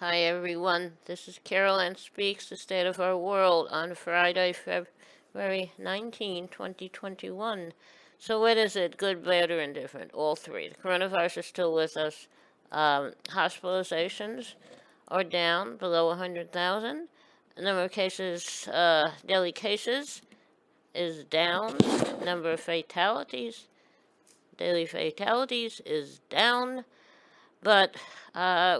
Hi everyone, this is Carolyn Speaks, the state of our world on Friday, February 19, 2021. So what is it, good, bad, or indifferent? All three. The coronavirus is still with us. Hospitalizations are down below 100,000. The number of cases, daily cases, is down. Number of fatalities, daily fatalities, is down. But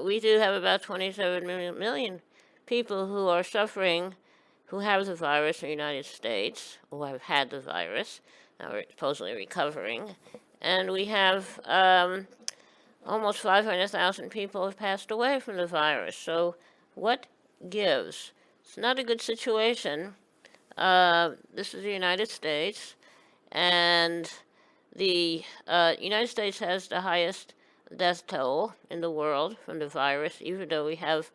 we do have about 27 million people who are suffering, who have the virus in the United States, who have had the virus, now we're supposedly recovering. And we have almost 500,000 people have passed away from the virus. So what gives? It's not a good situation. This is the United States, and the United States has the highest death toll in the world from the virus, even though we have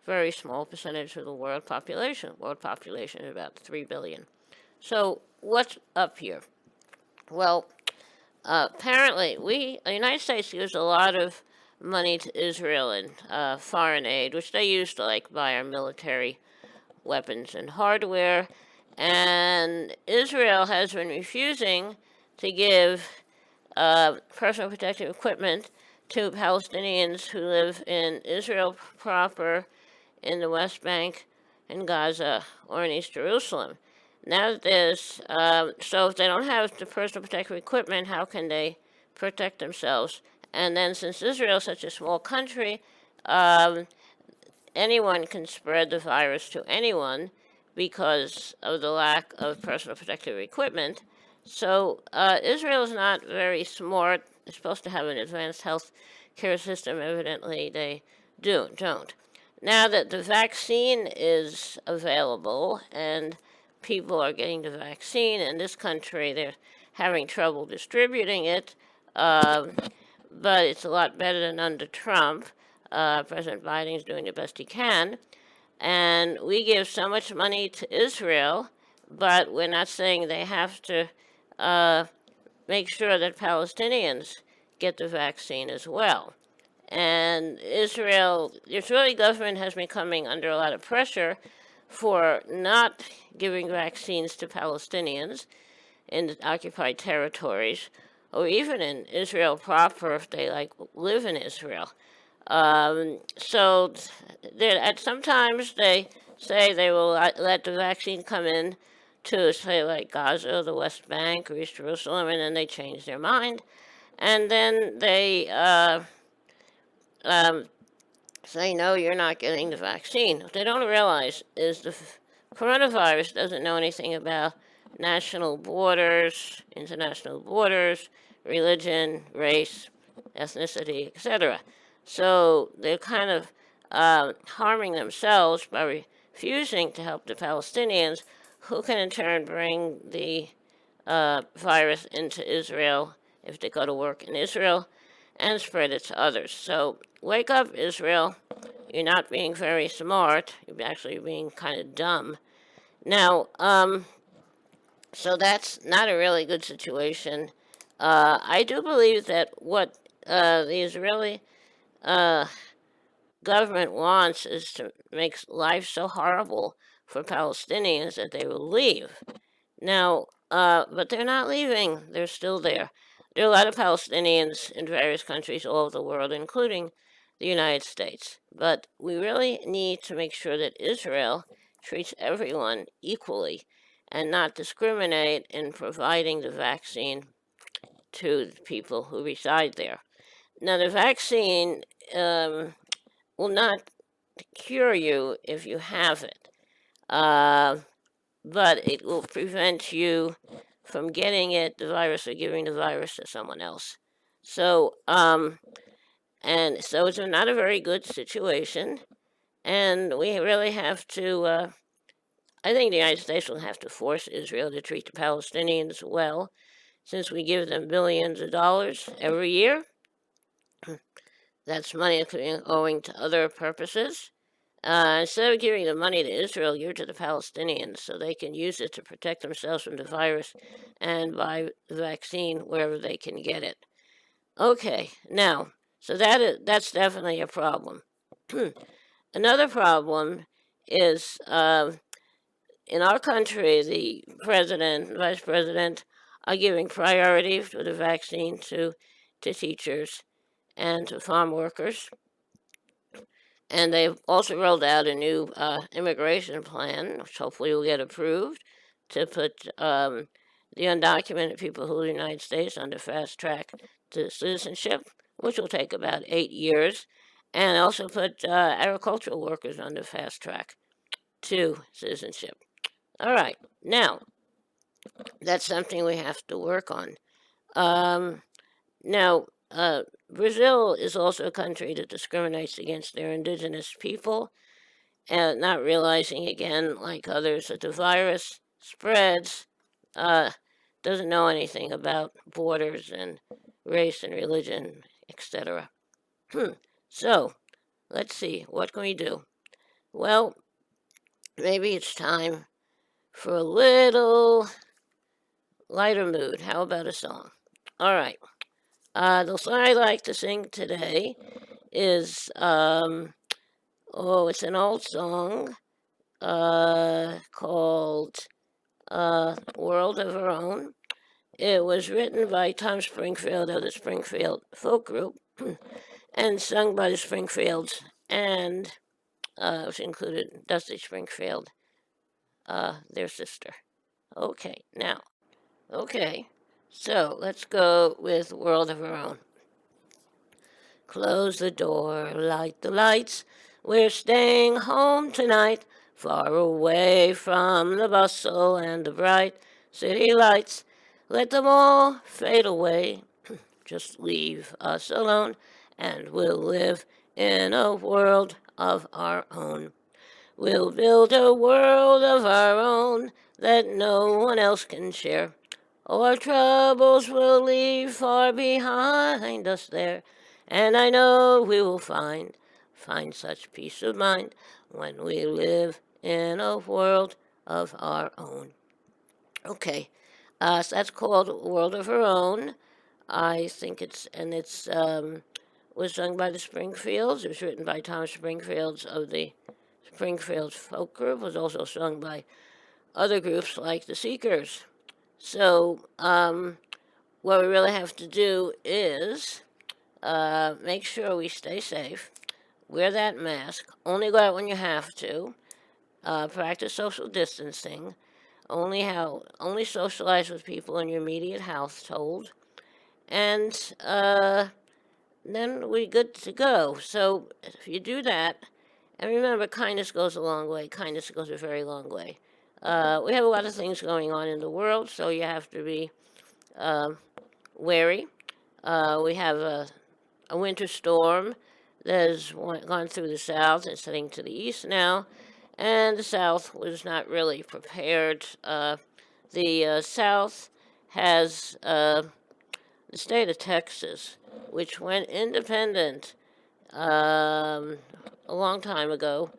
very small percentage of the world population. World population is about 3 billion. So what's up here? Well, apparently, the United States gives a lot of money to Israel in foreign aid, which they use to like buy our military weapons and hardware. And Israel has been refusing to give personal protective equipment to Palestinians who live in Israel proper, in the West Bank, in Gaza, or in East Jerusalem. Now that there's, so if they don't have the personal protective equipment, how can they protect themselves? And then since Israel is such a small country, um, anyone can spread the virus to anyone because of the lack of personal protective equipment. So Israel is not very smart. They're supposed to have an advanced health care system. Evidently, they don't. Now that the vaccine is available and people are getting the vaccine in this country, they're having trouble distributing it. Um, but it's a lot better than under Trump. President Biden is doing the best he can. And we give so much money to Israel, but we're not saying they have to uh, make sure that Palestinians get the vaccine as well. And the Israeli government has been coming under a lot of pressure for not giving vaccines to Palestinians in the occupied territories, or even in Israel proper if they like live in Israel. So sometimes they say they will let the vaccine come in to say like Gaza, the West Bank, or East Jerusalem, and then they change their mind, and then they um, say no, you're not getting the vaccine. What they don't realize is the coronavirus doesn't know anything about national borders, international borders, religion, race, ethnicity, etc. So they're kind of harming themselves by refusing to help the Palestinians, who can in turn bring the virus into Israel if they go to work in Israel and spread it to others. So wake up, Israel. You're not being very smart. You're actually being kind of dumb. Now, so that's not a really good situation. I do believe that what the Israeli uh, government wants is to make life so horrible for Palestinians that they will leave. Now, but they're not leaving. They're still there. There are a lot of Palestinians in various countries all over the world, including the United States. But we really need to make sure that Israel treats everyone equally and not discriminate in providing the vaccine to the people who reside there. Now, the vaccine will not cure you if you have it. Uh, but it will prevent you from getting it, the virus, or giving the virus to someone else. So, and so it's not a very good situation, and we really have to. I think the United States will have to force Israel to treat the Palestinians well, since we give them billions of dollars every year. That's money going to other purposes. Instead of giving the money to Israel, give it to the Palestinians so they can use it to protect themselves from the virus and buy the vaccine wherever they can get it. Okay, now, so that's definitely a problem. another problem is in our country, the president, vice president are giving priority for the vaccine to teachers and to farm workers. And they've also rolled out a new immigration plan, which hopefully will get approved, to put the undocumented people who are in the United States under fast track to citizenship, which will take about 8 years, and also put agricultural workers under fast track to citizenship. All right, now that's something we have to work on. Now, Brazil is also a country that discriminates against their indigenous people, and not realizing again, like others, that the virus spreads, doesn't know anything about borders and race and religion, etc. So, let's see, what can we do? Well, maybe it's time for a little lighter mood. How about a song? All right. The song I like to sing today is, it's an old song called World of Our Own. It was written by Tom Springfield of the Springfield Folk Group and sung by the Springfields, and which included Dusty Springfield, their sister. Okay, so let's go with World of Our Own. Close the door, light the lights. We're staying home tonight, far away from the bustle and the bright city lights. Let them all fade away. Just leave us alone, and we'll live in a world of our own. We'll build a world of our own that no one else can share. All our troubles will leave far behind us there. And I know we will find such peace of mind when we live in a world of our own. Okay, so that's called World of Our Own. I think was sung by the Springfields. It was written by Tom Springfields of the Springfield Folk Group. It was also sung by other groups like the Seekers. So, what we really have to do is make sure we stay safe, wear that mask, only go out when you have to, practice social distancing, only socialize with people in your immediate household, and then we're good to go. So if you do that, and remember, kindness goes a long way. Kindness goes a very long way. We have a lot of things going on in the world, so you have to be wary. We have a winter storm that has gone through the south. It's heading to the east now, and the south was not really prepared. The south has the state of Texas, which went independent a long time ago,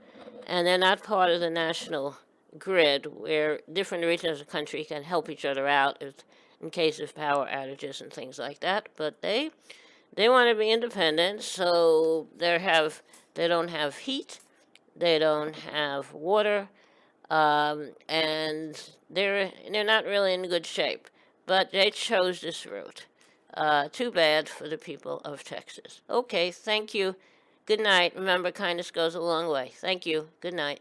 and they're not part of the national grid where different regions of the country can help each other out in case of power outages and things like that. But they want to be independent, so they don't have heat, they don't have water, and they're not really in good shape. But they chose this route. Too bad for the people of Texas. Okay, thank you. Good night. Remember, kindness goes a long way. Thank you. Good night.